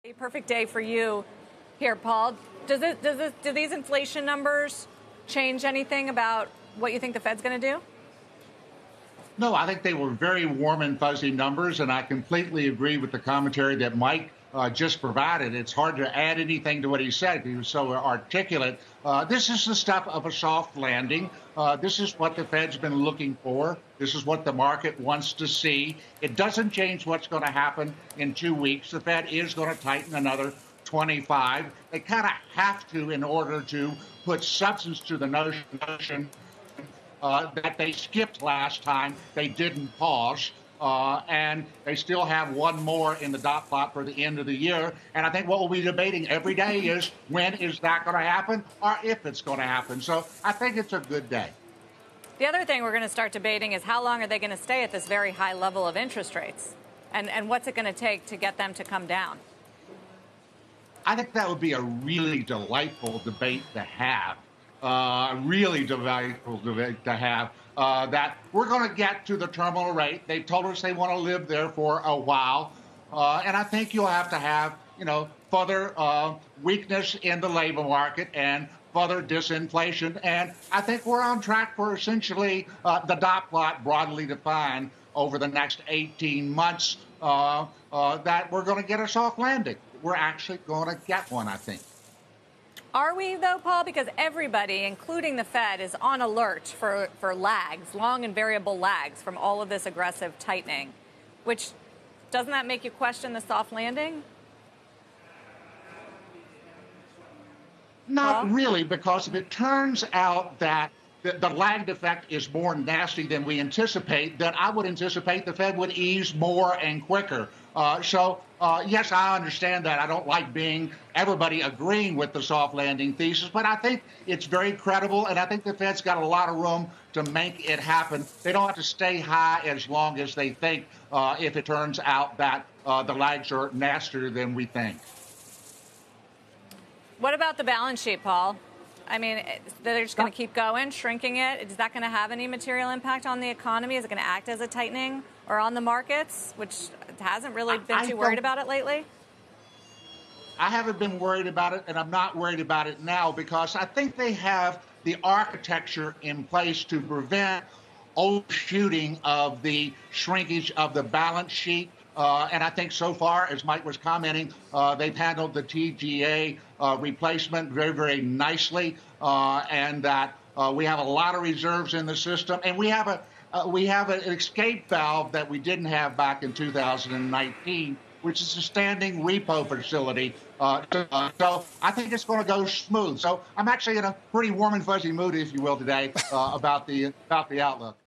A perfect day for you here, Paul. Do these inflation numbers change anything about what you think the Fed's going to do? No, I think they were very warm and fuzzy numbers, and I completely agree with the commentary that Mike just provided. It's hard to add anything to what he said. He was so articulate. This is the stuff of a soft landing. This is what the Fed's been looking for. This is what the market wants to see. It doesn't change what's going to happen in 2 weeks. The Fed is going to tighten another 25. They kind of have to in order to put substance to the notion that they skipped last time. They didn't pause. And they still have one more in the dot plot for the end of the year. And I think what we'll be debating every day is when is that going to happen or if it's going to happen. So I think it's a good day. The other thing we're going to start debating is how long are they going to stay at this very high level of interest rates? And what's it going to take to get them to come down? I think that would be a really delightful debate to have. Really delightful debate to have. That we're going to get to the terminal rate. They've told us they want to live there for a while. And I think you'll have to have, further weakness in the labor market and further disinflation. And I think we're on track for essentially the dot plot broadly defined over the next 18 months that we're going to get a soft landing. We're actually going to get one, I think. Are we, though, Paul? Because everybody, including the Fed, is on alert for lags, long and variable lags from all of this aggressive tightening, which doesn't that make you question the soft landing? Not really, because if it turns out that the lagged effect is more nasty than we anticipate, then I would anticipate the Fed would ease more and quicker. Yes, I understand that. I don't like everybody agreeing with the soft landing thesis, but I think it's very credible, and I think the Fed's got a lot of room to make it happen. They don't have to stay high as long as they think if it turns out that the lags are nastier than we think. What about the balance sheet, Paul? I mean, they're just going to keep going, shrinking it. Is that going to have any material impact on the economy? Is it going to act as a tightening or on the markets, which hasn't really been too worried about it lately? I haven't been worried about it, and I'm not worried about it now because I think they have the architecture in place to prevent overshooting of the shrinkage of the balance sheet. And I think so far, as Mike was commenting, they've handled the TGA replacement very, very nicely, and that we have a lot of reserves in the system, and we have an escape valve that we didn't have back in 2019, which is a standing repo facility. So I think it's going to go smooth. So I'm actually in a pretty warm and fuzzy mood, if you will, today about the outlook.